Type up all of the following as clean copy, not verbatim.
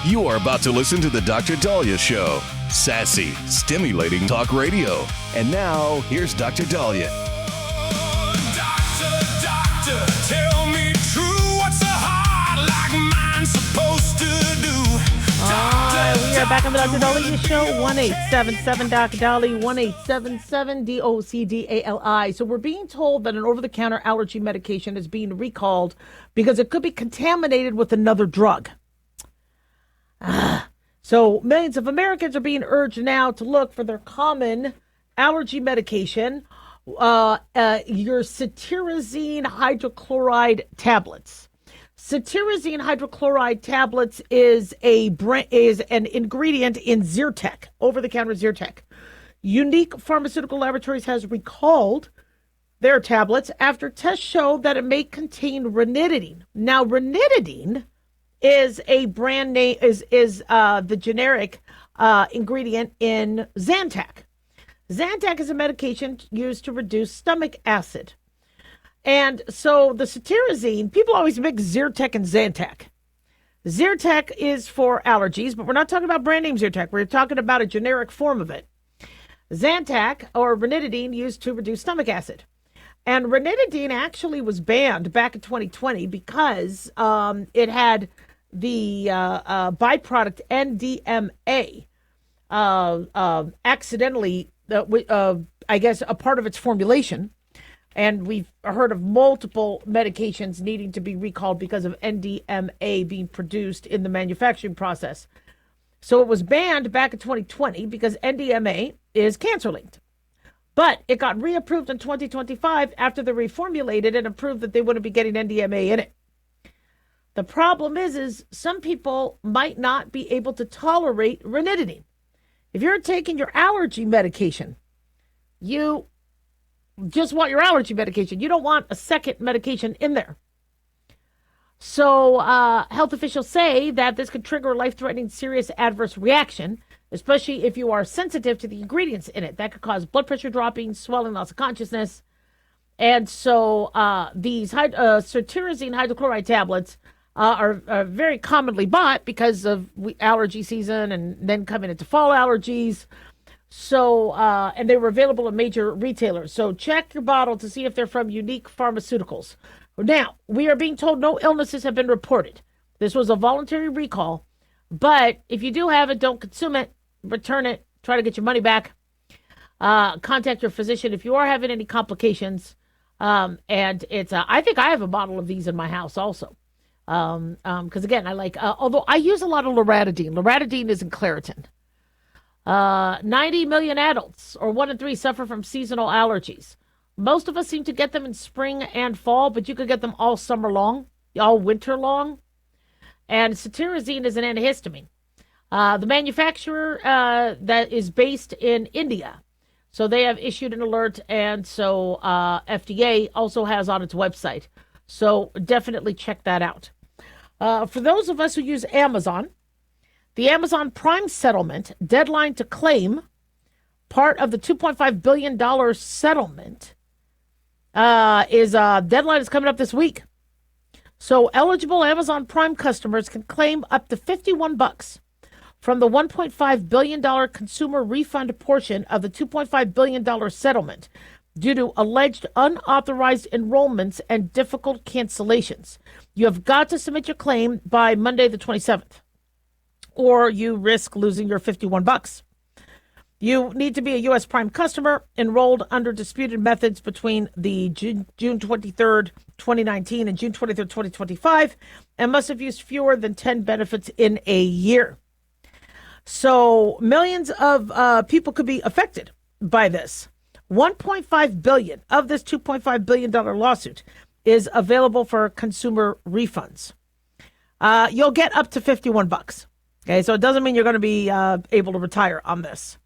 You are about to listen to the Dr. Dahlia Show. Sassy, stimulating talk radio. And now, here's Dr. Dahlia. Doctor, tell me true. What's a heart like mine supposed to do? We are back on the Dr. Dahlia Show. 1-877 Dr. Dahlia, 1-877 DOCDALI. So we're being told that an over-the-counter allergy medication is being recalled because it could be contaminated with another drug. So millions of Americans are being urged now to look for their common allergy medication, your cetirizine hydrochloride tablets. Cetirizine hydrochloride tablets is an ingredient in Zyrtec, over-the-counter Zyrtec. Unique Pharmaceutical Laboratories has recalled their tablets after tests show that it may contain ranitidine. Now, ranitidine is a brand name, is the generic ingredient in Zantac. Zantac is a medication used to reduce stomach acid. And so the cetirizine, people always mix Zyrtec and Zantac. Zyrtec is for allergies, but we're not talking about brand name Zyrtec. We're talking about a generic form of it. Zantac, or ranitidine, used to reduce stomach acid. And ranitidine actually was banned back in 2020 because it had the byproduct NDMA accidentally, I guess, a part of its formulation. And we've heard of multiple medications needing to be recalled because of NDMA being produced in the manufacturing process. So it was banned back in 2020 because NDMA is cancer-linked. But it got reapproved in 2025 after they reformulated and approved that they wouldn't be getting NDMA in it. The problem is some people might not be able to tolerate ranitidine. If you're taking your allergy medication, you just want your allergy medication. You don't want a second medication in there. So health officials say that this could trigger a life-threatening serious adverse reaction, especially if you are sensitive to the ingredients in it. That could cause blood pressure dropping, swelling, loss of consciousness. And so these cetirizine hydrochloride tablets are very commonly bought because of allergy season and then coming into fall allergies. So, and they were available at major retailers. So check your bottle to see if they're from Unique Pharmaceuticals. Now, we are being told no illnesses have been reported. This was a voluntary recall. But if you do have it, don't consume it. Return it. Try to get your money back. Contact your physician if you are having any complications. And it's, I think I have a bottle of these in my house also. Because again, I like, although I use a lot of loratadine. Loratadine isn't Claritin. 90 million adults, or 1 in 3, suffer from seasonal allergies. Most of us seem to get them in spring and fall, but you could get them all summer long, all winter long. And cetirizine is an antihistamine. The manufacturer that is based in India. So they have issued an alert, and so FDA also has on its website. So definitely check that out. For those of us who use Amazon, the Amazon Prime settlement deadline to claim part of the $2.5 billion settlement deadline is coming up this week. So eligible Amazon Prime customers can claim up to $51 from the $1.5 billion consumer refund portion of the $2.5 billion settlement due to alleged unauthorized enrollments and difficult cancellations. You have got to submit your claim by Monday the 27th. Or you risk losing your $51. You need to be a U.S. Prime customer enrolled under disputed methods between the June 23rd, 2019 and June 23rd, 2025, and must have used fewer than 10 benefits in a year. So millions of people could be affected by this. $1.5 billion of this $2.5 billion lawsuit is available for consumer refunds. You'll get up to $51. Okay, so it doesn't mean you're going to be able to retire on this.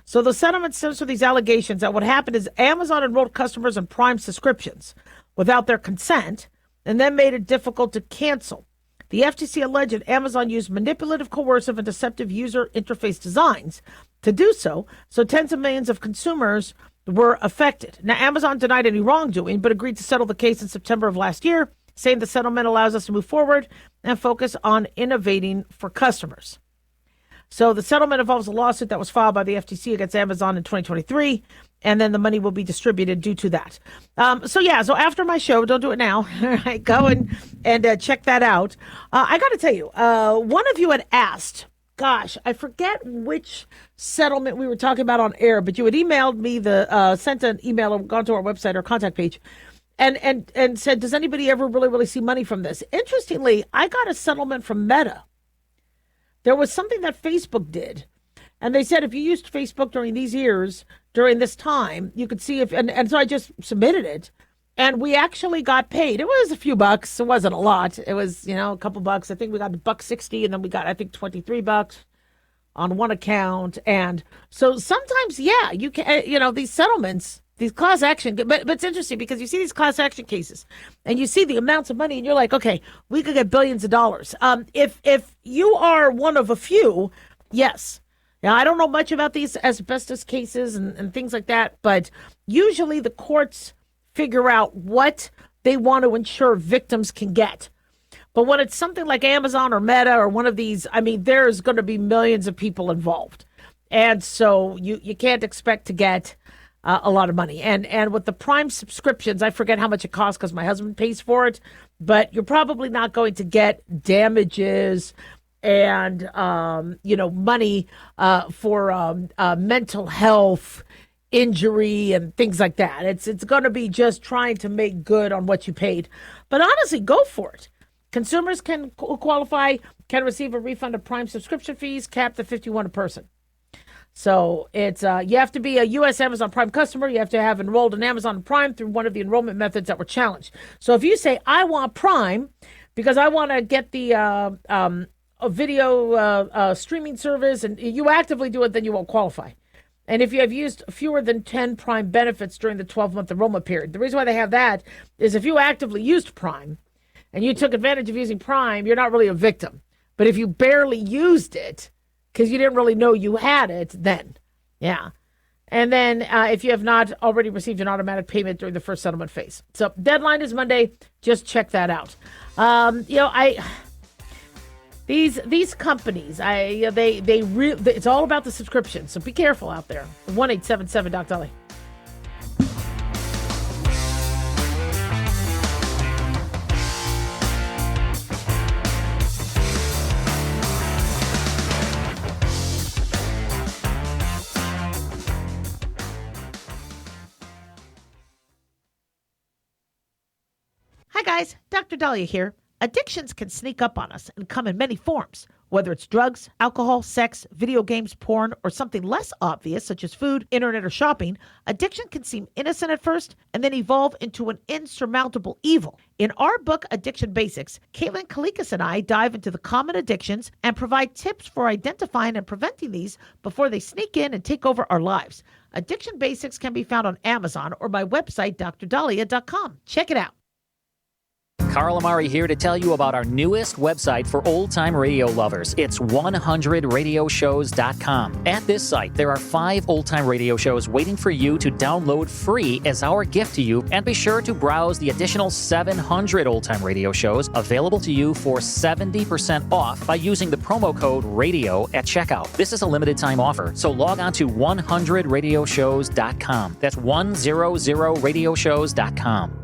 So the settlement stems from these allegations that what happened is Amazon enrolled customers in Prime subscriptions without their consent and then made it difficult to cancel. The FTC alleged that Amazon used manipulative, coercive, and deceptive user interface designs to do so, so tens of millions of consumers were affected. Now, Amazon denied any wrongdoing, but agreed to settle the case in September of last year saying the settlement allows us to move forward and focus on innovating for customers. So the settlement involves a lawsuit that was filed by the FTC against Amazon in 2023, and then the money will be distributed due to that. So after my show, don't do it now. Right, go and check that out. I got to tell you, one of you had asked, gosh, I forget which settlement we were talking about on air, but you had emailed me sent an email or gone to our website or contact page and said, does anybody ever really see money from this? Interestingly, I got a settlement from Meta. There was something that Facebook did. And they said if you used Facebook during these years, during this time, you could see and so I just submitted it. And we actually got paid. It was a few bucks. It wasn't a lot. It was, a couple bucks. I think we got $1.60, and then we got, I think, $23 on one account. And so sometimes, you can, these settlements, these class action, but it's interesting because you see these class action cases and you see the amounts of money and you're like, okay, we could get billions of dollars. If you are one of a few, yes. Now, I don't know much about these asbestos cases and things like that, but usually the courts figure out what they want to ensure victims can get. But when it's something like Amazon or Meta or one of these, there's going to be millions of people involved. And so you can't expect to get a lot of money. And with the Prime subscriptions, I forget how much it costs because my husband pays for it, but you're probably not going to get damages and, money for mental health injury and things like that. It's going to be just trying to make good on what you paid. But honestly, go for it. Consumers can qualify, can receive a refund of Prime subscription fees, capped at $51 a person. So it's you have to be a U.S. Amazon Prime customer. You have to have enrolled in Amazon Prime through one of the enrollment methods that were challenged. So if you say, I want Prime because I want to get the a video streaming service, and you actively do it, then you won't qualify. And if you have used fewer than 10 Prime benefits during the 12-month enrollment period, the reason why they have that is if you actively used Prime and you took advantage of using Prime, you're not really a victim. But if you barely used it because you didn't really know you had it, then, yeah. And then if you have not already received an automatic payment during the first settlement phase. So deadline is Monday. Just check that out. These companies, it's all about the subscription. So be careful out there. 1-877-DOC-DOLLY. Hi guys, Dr. Dahlia here. Addictions can sneak up on us and come in many forms, whether it's drugs, alcohol, sex, video games, porn, or something less obvious such as food, internet, or shopping. Addiction can seem innocent at first and then evolve into an insurmountable evil. In our book, Addiction Basics, Caitlin Kalikas and I dive into the common addictions and provide tips for identifying and preventing these before they sneak in and take over our lives. Addiction Basics can be found on Amazon or my website, drdahlia.com. Check it out. Carl Amari here to tell you about our newest website for old-time radio lovers. It's 100radioshows.com. At this site, there are 5 old-time radio shows waiting for you to download free as our gift to you, and be sure to browse the additional 700 old-time radio shows available to you for 70% off by using the promo code RADIO at checkout. This is a limited-time offer, so log on to 100radioshows.com. That's 100radioshows.com.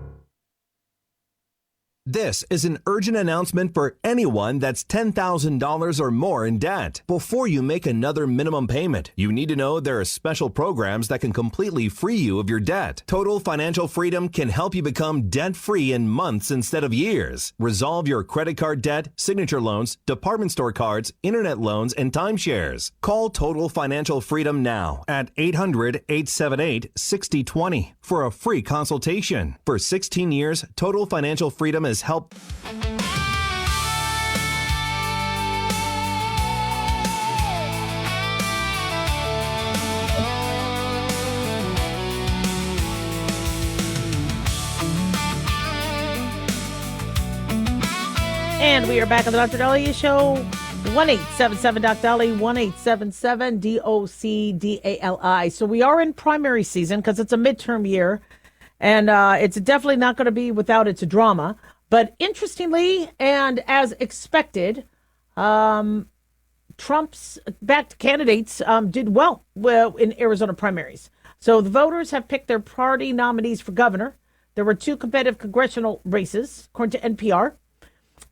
This is an urgent announcement for anyone that's $10,000 or more in debt. Before you make another minimum payment, you need to know there are special programs that can completely free you of your debt. Total Financial Freedom can help you become debt-free in months instead of years. Resolve your credit card debt, signature loans, department store cards, internet loans, and timeshares. Call Total Financial Freedom now at 800-878-6020 for a free consultation. For 16 years, Total Financial Freedom has helped. And we are back on the Dr. Dahlia Show. 1-877-DOC-DOLLY, 1-877-DOC-DALI. So we are in primary season because it's a midterm year. And it's definitely not going to be without its drama. But interestingly, and as expected, Trump's backed candidates did well in Arizona primaries. So the voters have picked their party nominees for governor. There were 2 competitive congressional races, according to NPR.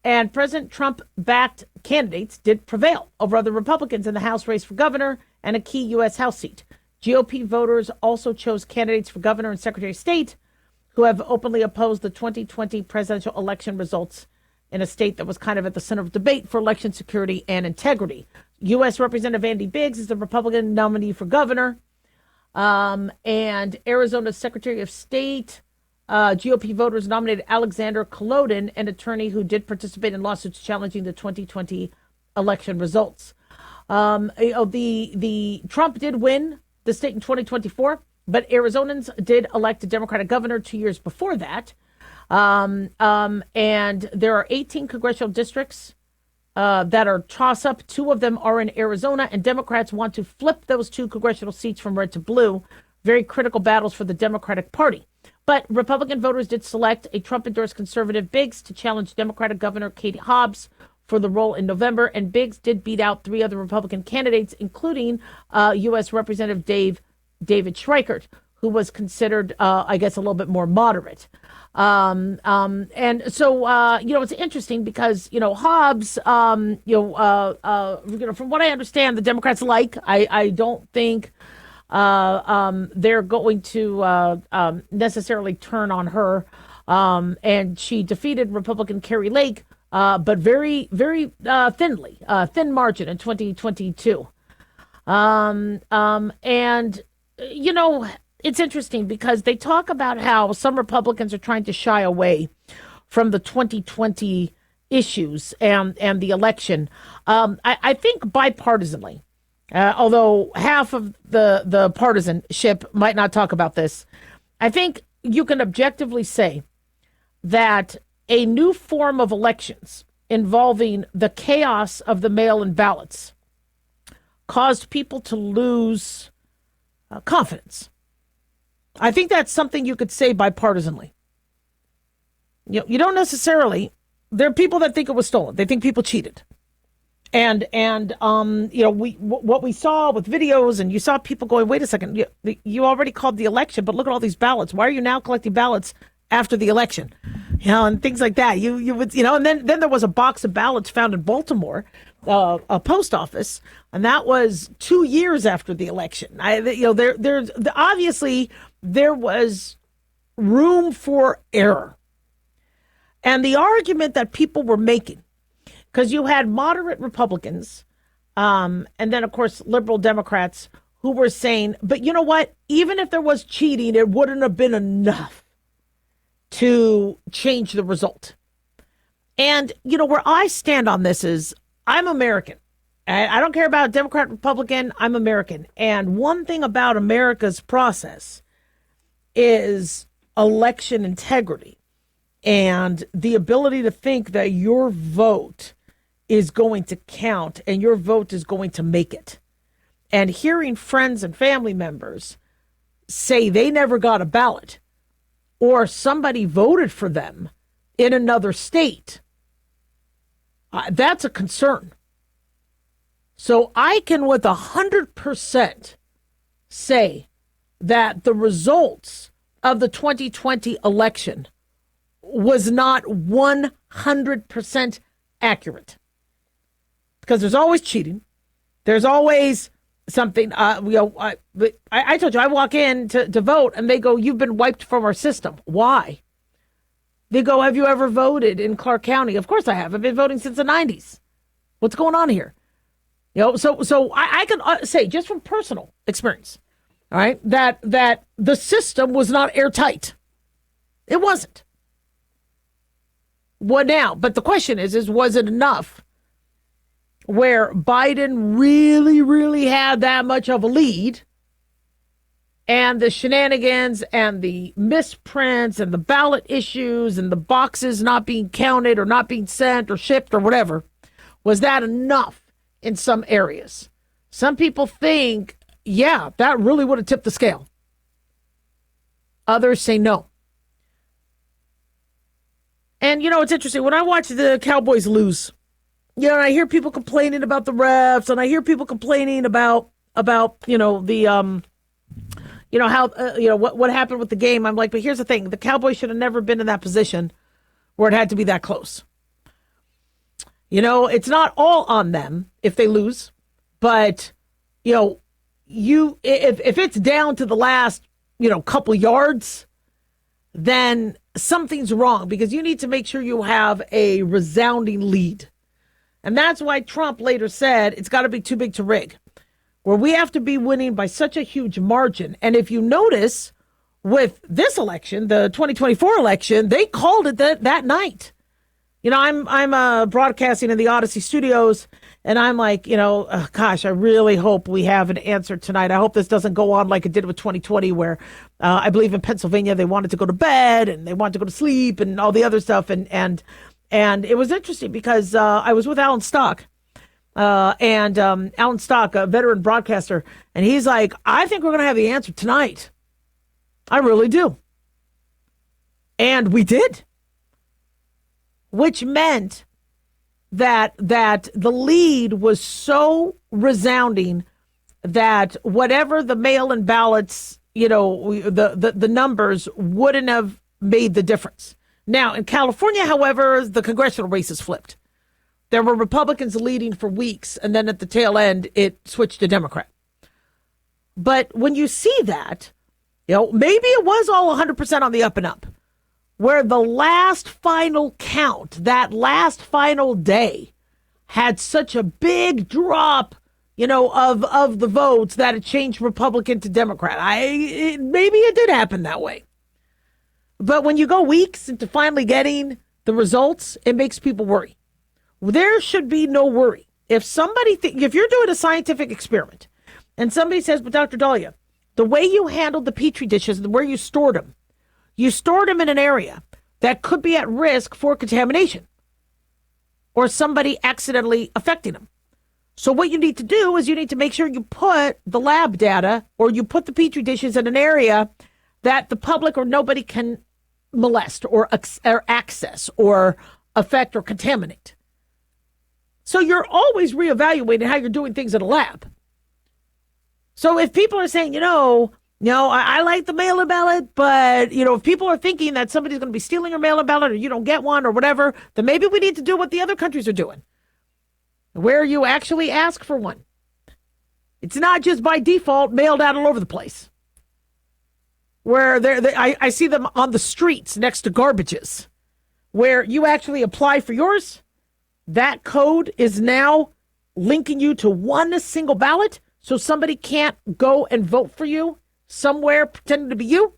And President Trump-backed candidates did prevail over other Republicans in the House race for governor and a key U.S. House seat. GOP voters also chose candidates for governor and secretary of state who have openly opposed the 2020 presidential election results in a state that was kind of at the center of debate for election security and integrity. U.S. Representative Andy Biggs is the Republican nominee for governor. And Arizona's Secretary of State, GOP voters nominated Alexander Kolodin, an attorney who did participate in lawsuits challenging the 2020 election results. The Trump did win the state in 2024, but Arizonans did elect a Democratic governor 2 years before that. And there are 18 congressional districts that are toss-up. 2 of them are in Arizona, and Democrats want to flip those 2 congressional seats from red to blue. Very critical battles for the Democratic Party. But Republican voters did select a Trump-endorsed conservative Biggs to challenge Democratic Governor Katie Hobbs for the role in November, and Biggs did beat out 3 other Republican candidates, including U.S. Representative David Schreikert, who was considered, I guess, a little bit more moderate. And so, it's interesting because, Hobbs, from what I understand, the Democrats I don't think they're going to necessarily turn on her. And she defeated Republican Carrie Lake, but very, very thin margin in 2022. It's interesting because they talk about how some Republicans are trying to shy away from the 2020 issues and the election. I think bipartisanly, although half of the partisanship might not talk about this, I think you can objectively say that a new form of elections involving the chaos of the mail-in ballots caused people to lose confidence. I think that's something you could say bipartisanly. You don't necessarily. There are people that think it was stolen. They think people cheated. And what we saw with videos, and you saw people going, wait a second, you already called the election, but look at all these ballots. Why are you now collecting ballots after the election? And things like that. You would, and then there was a box of ballots found in Baltimore, a post office, and that was 2 years after the election. Obviously there was room for error. And the argument that people were making, because you had moderate Republicans, and then, of course, liberal Democrats who were saying, but you know what? Even if there was cheating, it wouldn't have been enough to change the result. And, where I stand on this is I'm American. I don't care about Democrat, Republican. I'm American. And one thing about America's process is election integrity and the ability to think that your vote is going to count and your vote is going to make it. And hearing friends and family members say they never got a ballot or somebody voted for them in another state, that's a concern. So I can with 100% say that the results of the 2020 election was not 100% accurate. Because there's always cheating. There's always something. I told you, I walk in to vote and they go, you've been wiped from our system. Why? They go, have you ever voted in Clark County? Of course I have. I've been voting since the 90s. What's going on here? So I can say just from personal experience, all right, that the system was not airtight. It wasn't. What now? But the question is was it enough where Biden really, really had that much of a lead, and the shenanigans and the misprints and the ballot issues and the boxes not being counted or not being sent or shipped or whatever, was that enough in some areas? Some people think, yeah, that really would have tipped the scale. Others say no. And, it's interesting. When I watch the Cowboys lose, and I hear people complaining about the refs, and I hear people complaining about the, how, what happened with the game. I'm like, but here's the thing. The Cowboys should have never been in that position where it had to be that close. It's not all on them if they lose, but, if it's down to the last, couple yards, then something's wrong because you need to make sure you have a resounding lead. And that's why Trump later said it's got to be too big to rig, where we have to be winning by such a huge margin. And if you notice with this election, the 2024 election, they called it that night. I'm broadcasting in the Odyssey studios, and I'm like, gosh, I really hope we have an answer tonight. I hope this doesn't go on like it did with 2020, where I believe in Pennsylvania they wanted to go to bed and they wanted to go to sleep and all the other stuff. And it was interesting because I was with Alan Stock, Alan Stock, a veteran broadcaster, and he's like, I think we're going to have the answer tonight. I really do. And we did. Which meant that the lead was so resounding that whatever the mail-in ballots, the numbers wouldn't have made the difference. Now, in California, however, the congressional races flipped. There were Republicans leading for weeks, and then at the tail end, it switched to Democrat. But when you see that, maybe it was all 100% on the up and up. Where the last final count, that last final day, had such a big drop, of the votes that it changed Republican to Democrat. Maybe it did happen that way. But when you go weeks into finally getting the results, it makes people worry. There should be no worry. If you're doing a scientific experiment and somebody says, but Dr. Dahlia, the way you handled the Petri dishes and where you stored them in an area that could be at risk for contamination or somebody accidentally affecting them. So what you need to do is you need to make sure you put the lab data or you put the Petri dishes in an area that the public or nobody can molest or access or affect or contaminate. So you're always reevaluating how you're doing things in a lab. So if people are saying, I like the mail-in ballot, but, if people are thinking that somebody's going to be stealing your mail-in ballot or you don't get one or whatever, then maybe we need to do what the other countries are doing, where you actually ask for one. It's not just by default mailed out all over the place, where I see them on the streets next to garbages, where you actually apply for yours. That code is now linking you to one single ballot, so somebody can't go and vote for you somewhere pretending to be you.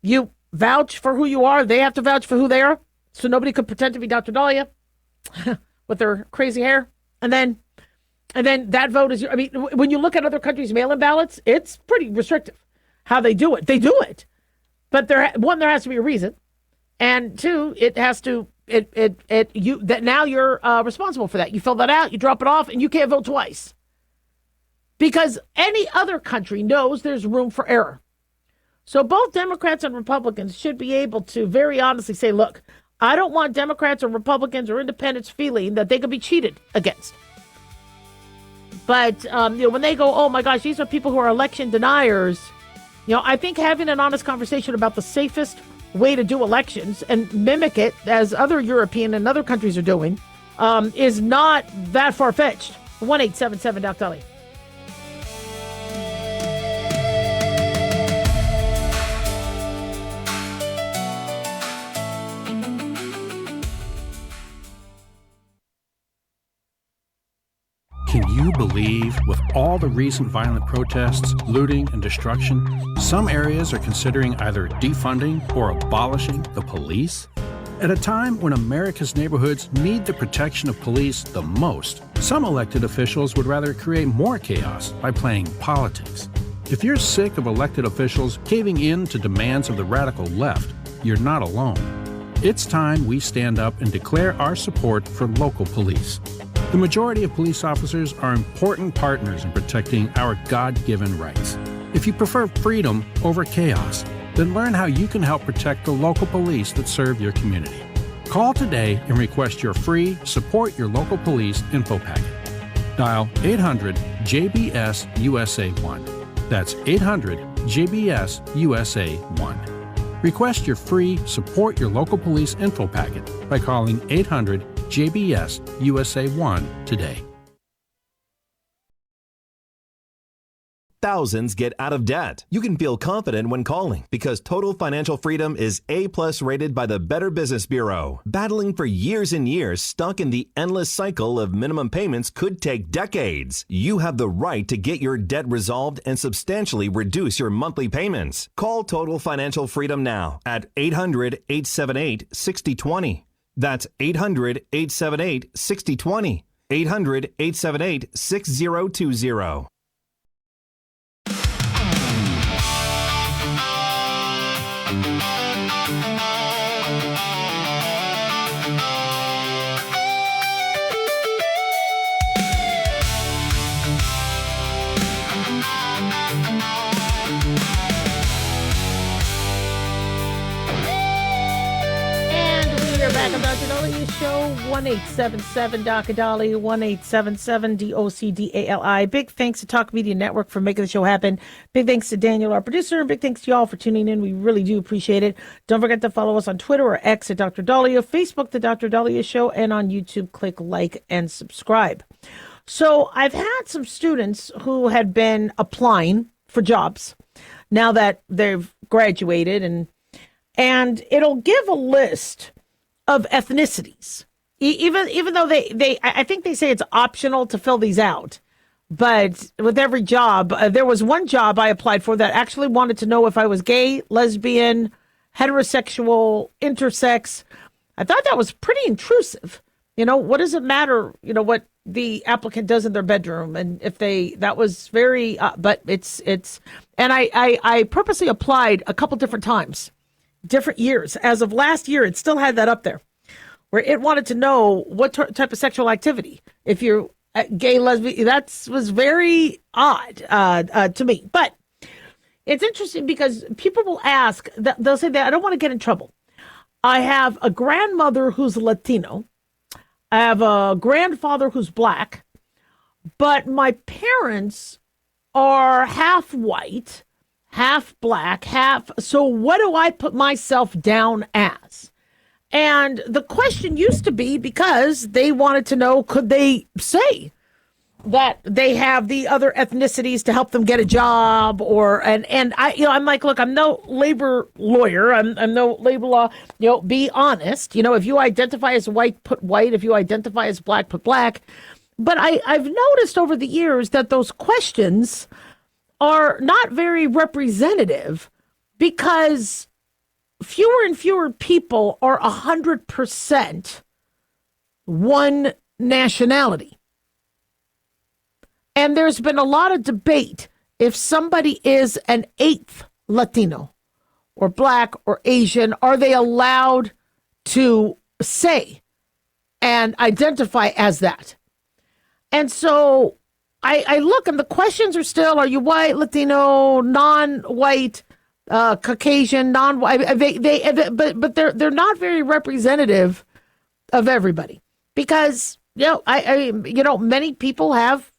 You vouch for who you are. They have to vouch for who they are. So nobody could pretend to be Dr. Dahlia with their crazy hair. And then that vote is, when you look at other countries' mail-in ballots, it's pretty restrictive how they do it. They do it. But there has to be a reason. And two, it has to, now you're responsible for that. You fill that out, you drop it off, and you can't vote twice. Because any other country knows there's room for error. So both Democrats and Republicans should be able to very honestly say, look, I don't want Democrats or Republicans or independents feeling that they could be cheated against. But, when they go, oh my gosh, these are people who are election deniers, I think having an honest conversation about the safest way to do elections and mimic it as other European and other countries are doing is not that far-fetched. 1-877-DOC-DALIA. Can you believe, with all the recent violent protests, looting, and destruction, some areas are considering either defunding or abolishing the police? At a time when America's neighborhoods need the protection of police the most, some elected officials would rather create more chaos by playing politics. If you're sick of elected officials caving in to demands of the radical left, you're not alone. It's time we stand up and declare our support for local police. The majority of police officers are important partners in protecting our God-given rights. If you prefer freedom over chaos, then learn how you can help protect the local police that serve your community. Call today and request your free Support Your Local Police info packet. Dial 800-JBS-USA-1. That's 800-JBS-USA-1. Request your free Support Your Local Police info packet by calling 800-JBS-USA-1 today. Thousands get out of debt. You can feel confident when calling because Total Financial Freedom is A+ rated by the Better Business Bureau. Battling for years and years, stuck in the endless cycle of minimum payments could take decades. You have the right to get your debt resolved and substantially reduce your monthly payments. Call Total Financial Freedom now at 800-878-6020. That's 800-878-6020. 800-878-6020. Back on Dr. Dahlia Show, 1-877 Dr. Dahlia, 1-877 DOCDALI. Big thanks to Talk Media Network for making the show happen. Big thanks to Daniel, our producer, and big thanks to y'all for tuning in. We really do appreciate it. Don't forget to follow us on Twitter or X at Dr. Dahlia, Facebook, The Dr. Dahlia Show, and on YouTube, click like and subscribe. So I've had some students who had been applying for jobs now that they've graduated, and it'll give a list of ethnicities, even though I think they say it's optional to fill these out. But with every job, there was one job I applied for that actually wanted to know if I was gay, lesbian, heterosexual, intersex. I thought that was pretty intrusive. What does it matter, what the applicant does in their bedroom? And if that was very, but it's, and I purposely applied a couple different times. Different years. As of last year, it still had that up there, where it wanted to know what type of sexual activity. If you're gay, lesbian, that was very odd to me. But it's interesting because people will ask, they'll say that I don't want to get in trouble. I have a grandmother who's Latino. I have a grandfather who's black, but my parents are half white, half black, so what do I put myself down as? And the question used to be, because they wanted to know, could they say that they have the other ethnicities to help them get a job? And I'm like, look, I'm no labor lawyer. I'm no labor law, be honest. If you identify as white, put white. If you identify as black, put black. But I've noticed over the years that those questions are not very representative, because fewer and fewer people are 100% one nationality. And there's been a lot of debate if somebody is an eighth Latino or black or Asian, are they allowed to say and identify as that? And so I look, and the questions are still: are you white, Latino, non-white, Caucasian, non-white? But they're not very representative of everybody, because many people have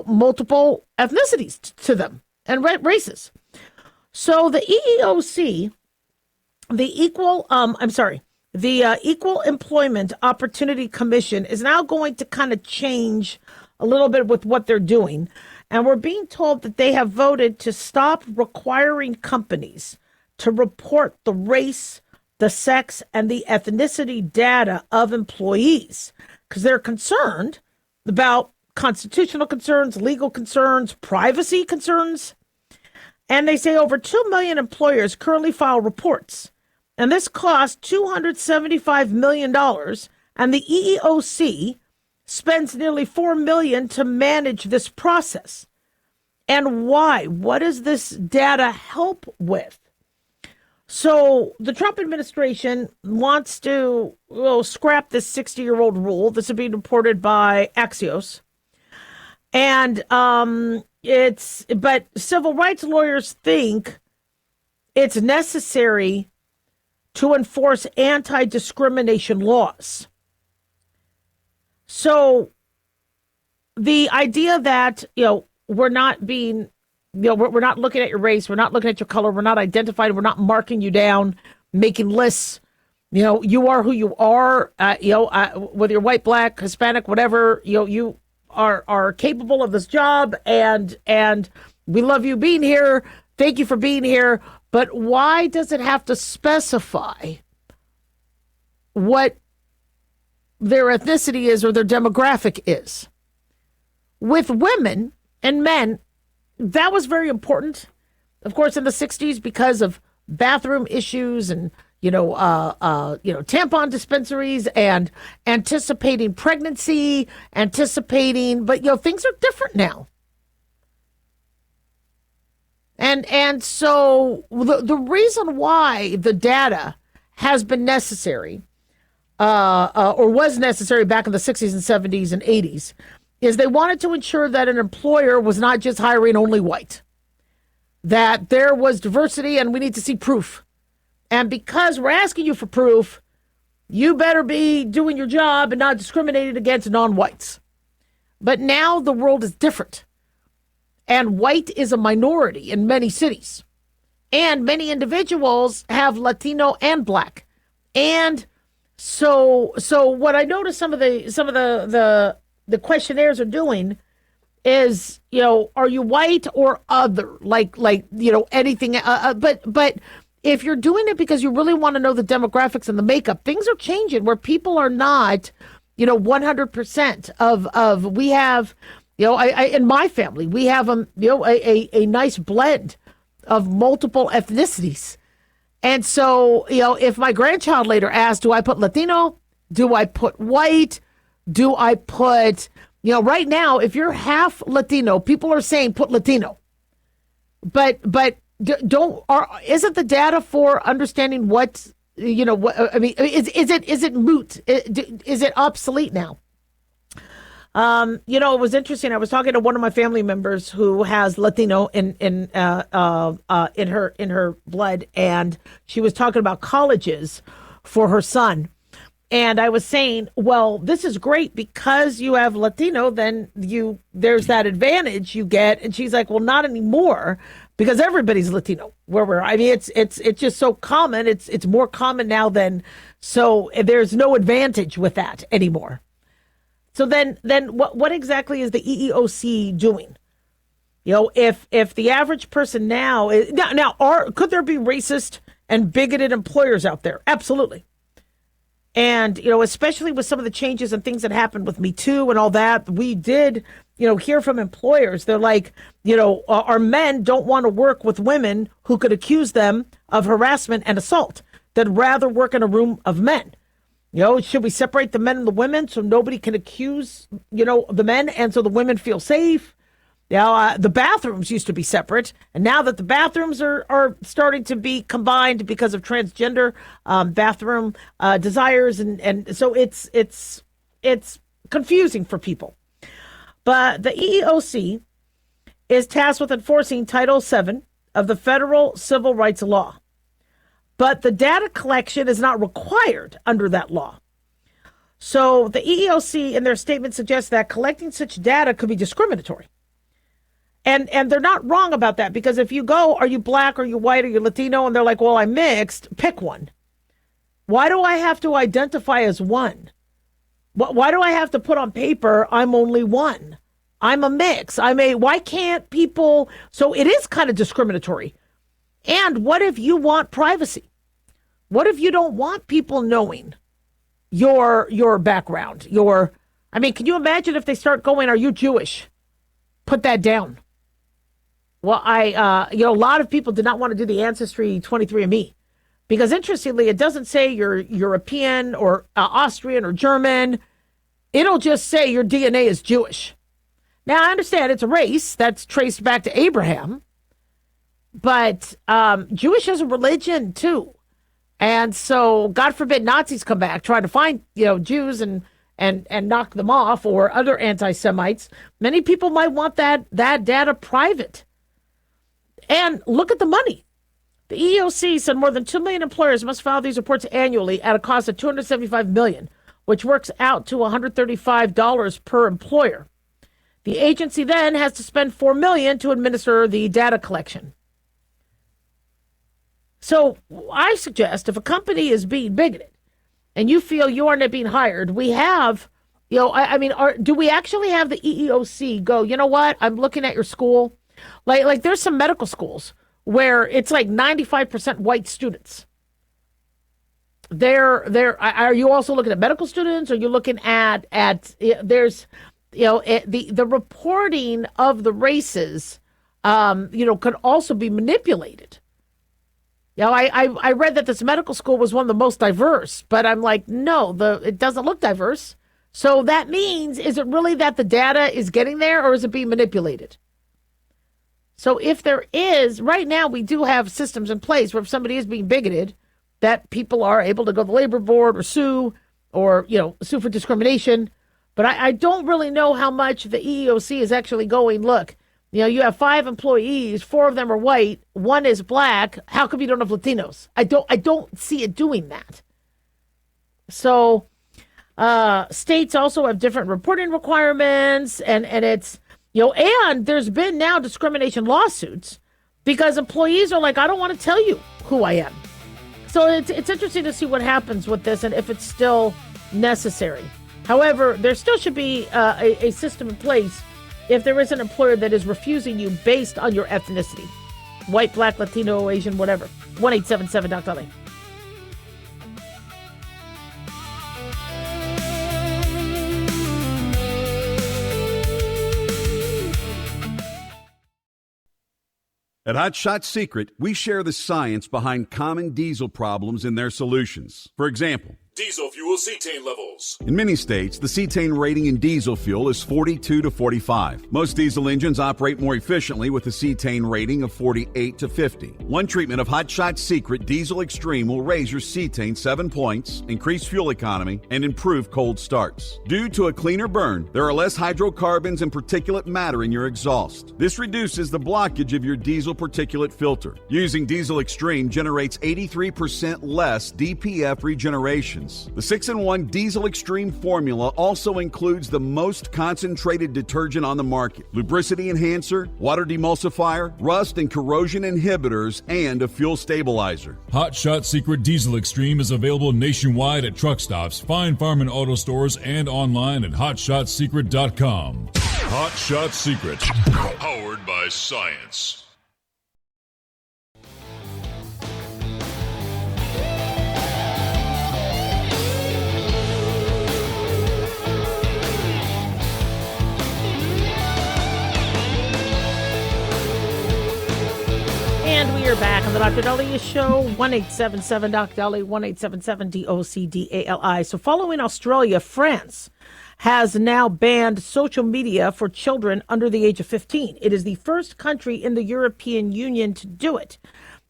multiple ethnicities to them and races. So the EEOC, the Equal Employment Opportunity Commission, is now going to kind of change a little bit with what they're doing. And we're being told that they have voted to stop requiring companies to report the race, the sex, and the ethnicity data of employees, because they're concerned about constitutional concerns, legal concerns, privacy concerns. And they say over 2 million employers currently file reports. And this costs $275 million. And the EEOC spends nearly $4 million to manage this process. And why? What does this data help with? So the Trump administration wants to scrap this 60-year-old rule. This is being reported by Axios. And but civil rights lawyers think it's necessary to enforce anti-discrimination laws. So the idea that, we're not being, we're not looking at your race, we're not looking at your color, we're not identifying, we're not marking you down, making lists. You are who you are, whether you're white, black, Hispanic, whatever, you are capable of this job, and we love you being here. Thank you for being here. But why does it have to specify what their ethnicity is or their demographic is? With women and men, that was very important, of course, in the 60s because of bathroom issues and, tampon dispensaries and anticipating pregnancy, but, things are different now. And so the reason why the data has been necessary, or was necessary back in the 60s and 70s and 80s, is they wanted to ensure that an employer was not just hiring only white, that there was diversity, and we need to see proof. And because we're asking you for proof, you better be doing your job and not discriminating against non-whites. But now the world is different. And white is a minority in many cities. And many individuals have Latino and black. And so what I noticed some of the questionnaires are doing is, are you white or other? Like anything. But if you're doing it because you really want to know the demographics and the makeup, things are changing where people are not, 100% of we have, in my family, we have a nice blend of multiple ethnicities. And so, if my grandchild later asks, do I put Latino? Do I put white? Do I put, right now, if you're half Latino, people are saying put Latino. But isn't the data for understanding what, is it moot? Is it obsolete now? It was interesting. I was talking to one of my family members who has Latino in her blood, and she was talking about colleges for her son. And I was saying, well, this is great because you have Latino, then there's that advantage you get. And she's like, well, not anymore because everybody's Latino it's just so common. It's more common now so there's no advantage with that anymore. So then what exactly is the EEOC doing? If the average person now could there be racist and bigoted employers out there? Absolutely. And, especially with some of the changes and things that happened with Me Too and all that, we did, hear from employers. They're like, our men don't want to work with women who could accuse them of harassment and assault. They'd rather work in a room of men. Should we separate the men and the women so nobody can accuse, the men and so the women feel safe? The bathrooms used to be separate, and now that the bathrooms are starting to be combined because of transgender bathroom desires, and so it's confusing for people. But the EEOC is tasked with enforcing Title VII of the federal civil rights law. But the data collection is not required under that law. So the EEOC in their statement suggests that collecting such data could be discriminatory. And they're not wrong about that, because if you go, are you black, are you white, are you Latino? And they're like, well, I'm mixed, pick one. Why do I have to identify as one? Why do I have to put on paper, I'm only one? I'm a mix. Why can't people? So it is kind of discriminatory. And what if you want privacy? What if you don't want people knowing your background? Can you imagine if they start going, are you Jewish? Put that down. Well, a lot of people did not want to do the Ancestry 23andMe because, interestingly, it doesn't say you're European or Austrian or German. It'll just say your DNA is Jewish. Now, I understand it's a race that's traced back to Abraham, but Jewish is a religion, too. And so, God forbid, Nazis come back trying to find, Jews and knock them off, or other anti-Semites. Many people might want that data private. And look at the money. The EEOC said more than 2 million employers must file these reports annually at a cost of $275 million, which works out to $135 per employer. The agency then has to spend $4 million to administer the data collection. So I suggest if a company is being bigoted and you feel you aren't being hired, we have, do we actually have the EEOC go, you know what, I'm looking at your school. Like there's some medical schools where it's like 95% white students. Are you also looking at medical students? Or are you looking at there's, the reporting of the races, could also be manipulated. I read that this medical school was one of the most diverse, but I'm like, no, it doesn't look diverse. So that means, is it really that the data is getting there, or is it being manipulated? So if there is, right now we do have systems in place where if somebody is being bigoted, that people are able to go to the labor board or sue for discrimination. But I don't really know how much the EEOC is actually going, look, you have 5 employees, 4 of them are white, 1 is black. How come you don't have Latinos? I don't see it doing that. So states also have different reporting requirements, and it's, and there's been now discrimination lawsuits because employees are like, I don't want to tell you who I am. So it's interesting to see what happens with this and if it's still necessary. However, there still should be a system in place if there is an employer that is refusing you based on your ethnicity. White, black, Latino, Asian, whatever. 1-877-DOC-LA. At Hot Shot Secret, we share the science behind common diesel problems and their solutions. For example, Diesel fuel cetane levels. in many states, the cetane rating in diesel fuel is 42 to 45. Most diesel engines operate more efficiently with a cetane rating of 48 to 50. One treatment of Hot Shot Secret Diesel Extreme will raise your cetane 7 points, increase fuel economy, and improve cold starts. Due to a cleaner burn, there are less hydrocarbons and particulate matter in your exhaust. This reduces the blockage of your diesel particulate filter. Using Diesel Extreme generates 83% less DPF regeneration. The 6-in-1 Diesel Extreme formula also includes the most concentrated detergent on the market, lubricity enhancer, water demulsifier, rust and corrosion inhibitors, and a fuel stabilizer. Hot Shot Secret Diesel Extreme is available nationwide at truck stops, fine farm and auto stores, and online at hotshotsecret.com. Hot Shot Secret. Powered by science. And we are back on the Dr. Daliah Show, 1-877-DOC-DALI, 1-877-DOC-DALI. So following Australia, France has now banned social media for children under the age of 15. It is the first country in the European Union to do it.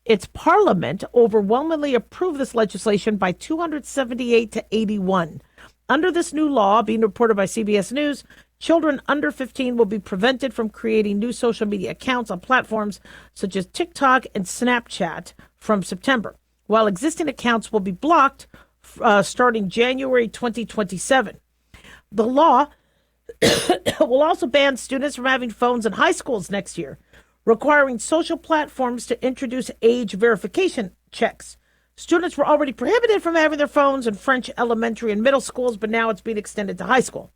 Its parliament overwhelmingly approved this legislation by 278 to 81. Under this new law, being reported by CBS News, children under 15 will be prevented from creating new social media accounts on platforms such as TikTok and Snapchat from September, while existing accounts will be blocked starting January 2027. The law will also ban students from having phones in high schools next year, requiring social platforms to introduce age verification checks. Students were already prohibited from having their phones in French elementary and middle schools, but now it's being extended to high school.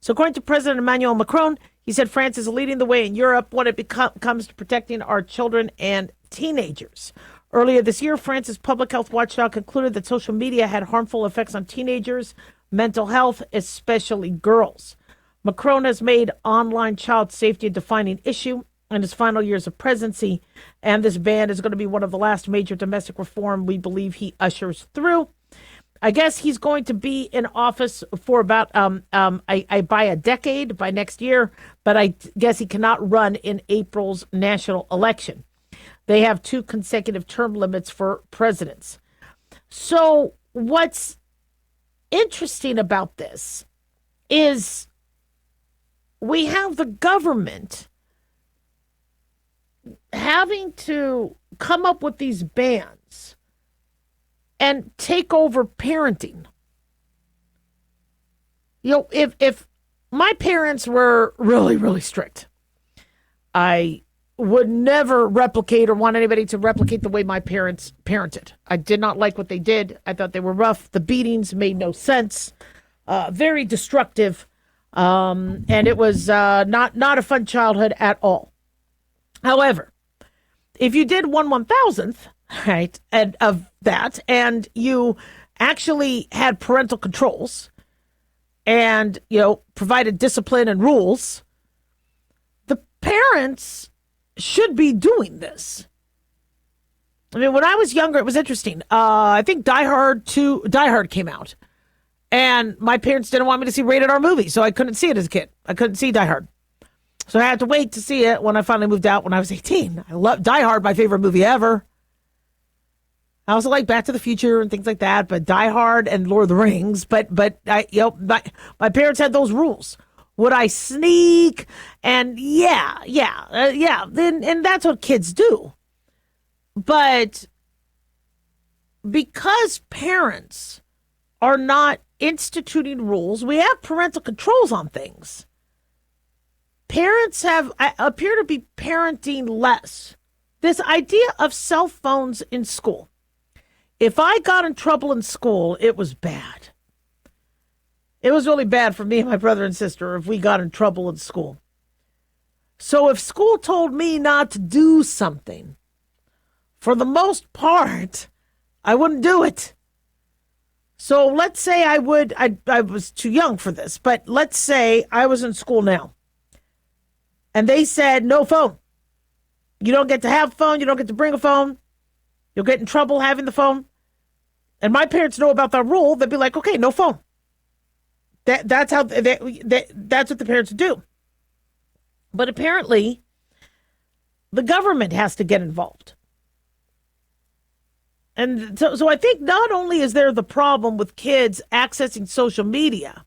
So according to President Emmanuel Macron, he said France is leading the way in Europe when it comes to protecting our children and teenagers. Earlier this year, France's public health watchdog concluded that social media had harmful effects on teenagers' mental health, especially girls. Macron has made online child safety a defining issue in his final years of presidency, and this ban is going to be one of the last major domestic reform we believe he ushers through. I guess he's going to be in office for about by a decade, by next year, but I guess he cannot run in April's national election. They have 2 consecutive term limits for presidents. So what's interesting about this is we have the government having to come up with these bans and take over parenting. If my parents were really, really strict, I would never replicate or want anybody to replicate the way my parents parented. I did not like what they did. I thought they were rough. The beatings made no sense. Very destructive. And it was not a fun childhood at all. However, if you did 1/1000th, right, and of that, and you actually had parental controls and, provided discipline and rules, the parents should be doing this. I mean, when I was younger, it was interesting. I think Die Hard came out, and my parents didn't want me to see rated R movies, so I couldn't see it as a kid. I couldn't see Die Hard. So I had to wait to see it when I finally moved out when I was 18. I love Die Hard, my favorite movie ever. I also like Back to the Future and things like that, but Die Hard and Lord of the Rings. But my parents had those rules. Would I sneak? And and that's what kids do. But because parents are not instituting rules, we have parental controls on things. Parents appear to be parenting less. This idea of cell phones in school. If I got in trouble in school, it was bad. It was really bad for me and my brother and sister if we got in trouble in school. So if school told me not to do something, for the most part, I wouldn't do it. So let's say I was too young for this, but let's say I was in school now. And they said, no phone. You don't get to have a phone. You don't get to bring a phone. You'll get in trouble having the phone. And my parents know about that rule. They'd be like, okay, no phone. That's what the parents do. But apparently, the government has to get involved. And so I think not only is there the problem with kids accessing social media,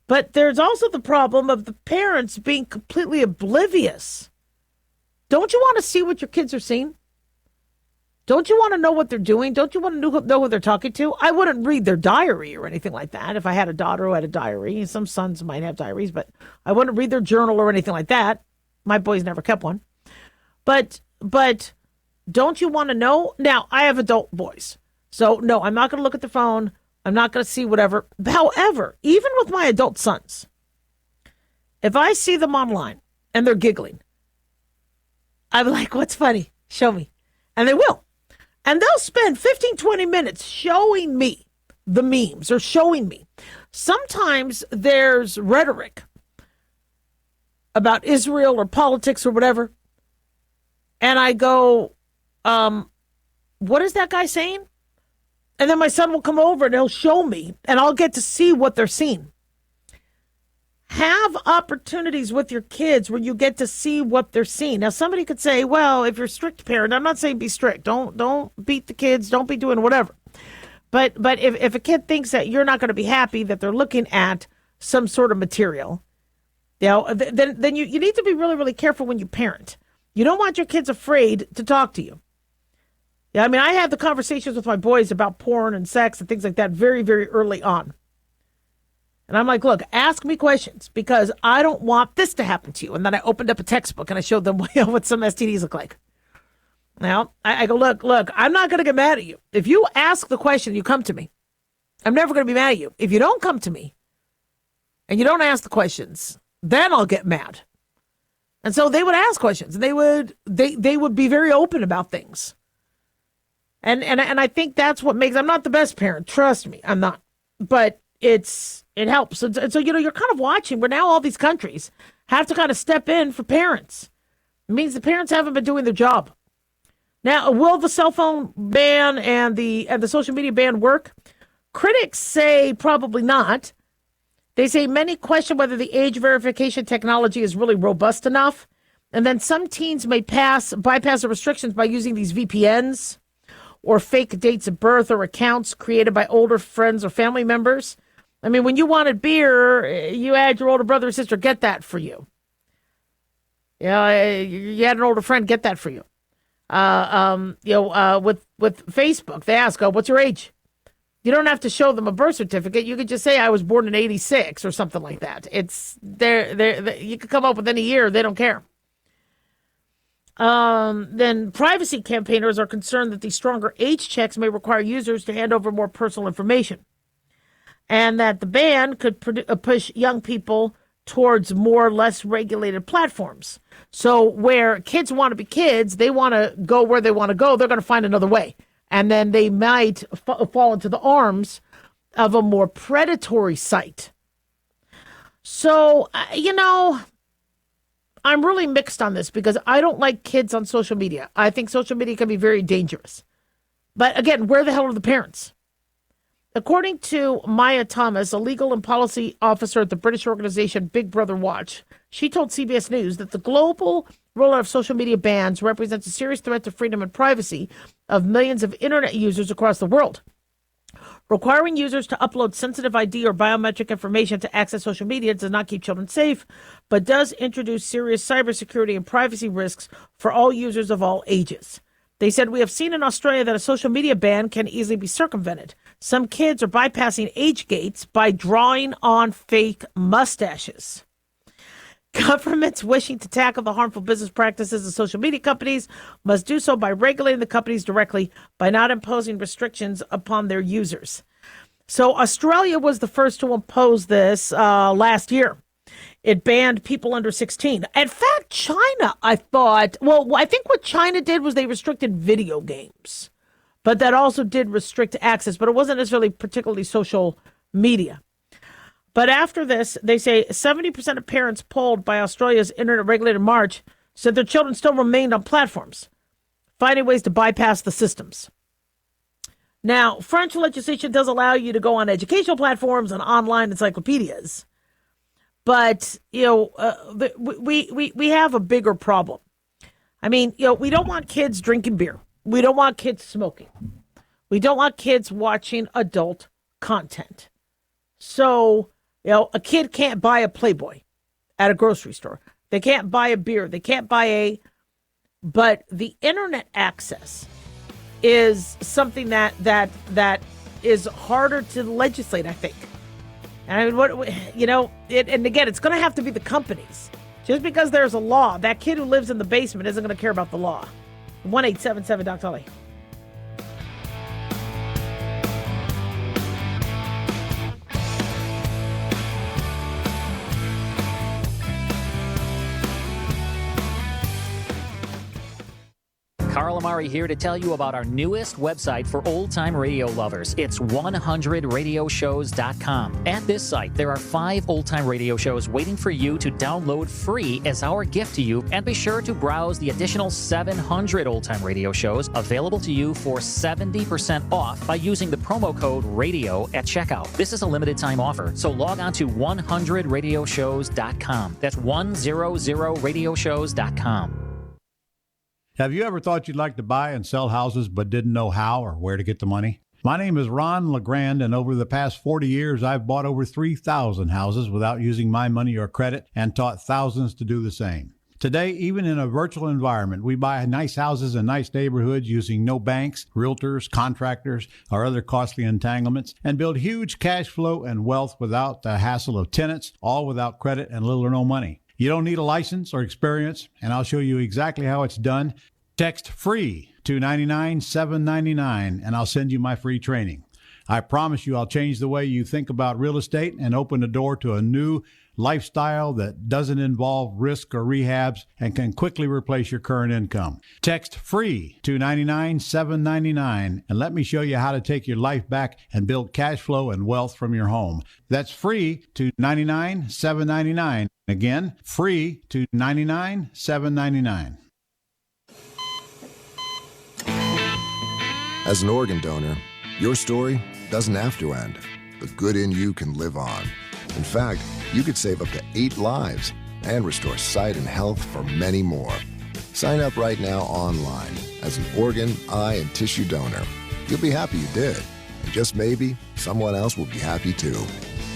but there's also the problem of the parents being completely oblivious. Don't you want to see what your kids are seeing? Don't you want to know what they're doing? Don't you want to know who they're talking to? I wouldn't read their diary or anything like that. If I had a daughter who had a diary, some sons might have diaries, but I wouldn't read their journal or anything like that. My boys never kept one. But don't you want to know? Now, I have adult boys. So, no, I'm not going to look at the phone. I'm not going to see whatever. However, even with my adult sons, if I see them online and they're giggling, I'm like, what's funny? Show me. And they will. And they'll spend 15, 20 minutes showing me the memes or showing me. Sometimes there's rhetoric about Israel or politics or whatever. And I go, what is that guy saying? And then my son will come over and he'll show me and I'll get to see what they're seeing. Have opportunities with your kids where you get to see what they're seeing. Now, somebody could say, well, if you're a strict parent, I'm not saying be strict. Don't beat the kids. Don't be doing whatever. But if a kid thinks that you're not going to be happy that they're looking at some sort of material, then you need to be really, really careful when you parent. You don't want your kids afraid to talk to you. Yeah, I mean, I had the conversations with my boys about porn and sex and things like that very, very early on. And I'm like, look, ask me questions because I don't want this to happen to you. And then I opened up a textbook and I showed them what some STDs look like. Now, I go, look, I'm not going to get mad at you. If you ask the question, you come to me. I'm never going to be mad at you. If you don't come to me and you don't ask the questions, then I'll get mad. And so they would ask questions. And they would be very open about things. And I think that's what makes, I'm not the best parent. Trust me, I'm not. But it helps. And so, you're kind of watching where now all these countries have to kind of step in for parents. It means the parents haven't been doing their job. Now, will the cell phone ban and the social media ban work? Critics say probably not. They say many question whether the age verification technology is really robust enough. And then some teens may bypass the restrictions by using these VPNs or fake dates of birth or accounts created by older friends or family members. I mean, when you wanted beer, you had your older brother or sister get that for you. You had an older friend get that for you. With Facebook, they ask, what's your age? You don't have to show them a birth certificate. You could just say I was born in 86 or something like that. It's there. You could come up with any year. They don't care. Then privacy campaigners are concerned that these stronger age checks may require users to hand over more personal information, and that the ban could push young people towards more less regulated platforms. So where kids want to be kids, they want to go where they want to go, they're going to find another way. And then they might fall into the arms of a more predatory site. So, I'm really mixed on this because I don't like kids on social media. I think social media can be very dangerous. But again, where the hell are the parents? According to Maya Thomas, a legal and policy officer at the British organization Big Brother Watch, she told CBS News that the global rollout of social media bans represents a serious threat to freedom and privacy of millions of internet users across the world. Requiring users to upload sensitive ID or biometric information to access social media does not keep children safe, but does introduce serious cybersecurity and privacy risks for all users of all ages. They said, we have seen in Australia that a social media ban can easily be circumvented. Some kids are bypassing age gates by drawing on fake mustaches. Governments wishing to tackle the harmful business practices of social media companies must do so by regulating the companies directly by not imposing restrictions upon their users. So Australia was the first to impose this last year. It banned people under 16. In fact, China, I think what China did was they restricted video games. But that also did restrict access, but it wasn't necessarily particularly social media. But after this, they say 70% of parents polled by Australia's Internet Regulator March said their children still remained on platforms, finding ways to bypass the systems. Now, French legislation does allow you to go on educational platforms and online encyclopedias. But, we have a bigger problem. I mean, we don't want kids drinking beer. We don't want kids smoking. We don't want kids watching adult content. So, a kid can't buy a Playboy at a grocery store. They can't buy a beer. They can't buy but the internet access is something that is harder to legislate, I think. And I mean, and again, it's going to have to be the companies. Just because there's a law, that kid who lives in the basement isn't going to care about the law. 1-877-DOC-TOLLY. Carl Amari here to tell you about our newest website for old-time radio lovers. It's 100radioshows.com. At this site, there are 5 old-time radio shows waiting for you to download free as our gift to you, and be sure to browse the additional 700 old-time radio shows available to you for 70% off by using the promo code RADIO at checkout. This is a limited-time offer, so log on to 100radioshows.com. That's 100radioshows.com. Have you ever thought you'd like to buy and sell houses but didn't know how or where to get the money? My name is Ron LeGrand, and over the past 40 years, I've bought over 3,000 houses without using my money or credit and taught thousands to do the same. Today, even in a virtual environment, we buy nice houses in nice neighborhoods using no banks, realtors, contractors, or other costly entanglements, and build huge cash flow and wealth without the hassle of tenants, all without credit and little or no money. You don't need a license or experience, and I'll show you exactly how it's done. Text FREE to 99-799, and I'll send you my free training. I promise you I'll change the way you think about real estate and open the door to a new lifestyle that doesn't involve risk or rehabs and can quickly replace your current income. Text FREE to 99-799, and let me show you how to take your life back and build cash flow and wealth from your home. That's FREE to 99-799. Again, FREE to 99-799. As an organ donor, your story doesn't have to end. The good in you can live on. In fact, you could save up to 8 lives and restore sight and health for many more. Sign up right now online as an organ, eye, and tissue donor. You'll be happy you did. And just maybe, someone else will be happy too.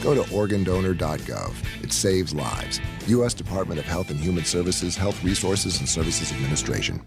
Go to organdonor.gov. It saves lives. U.S. Department of Health and Human Services, Health Resources and Services Administration.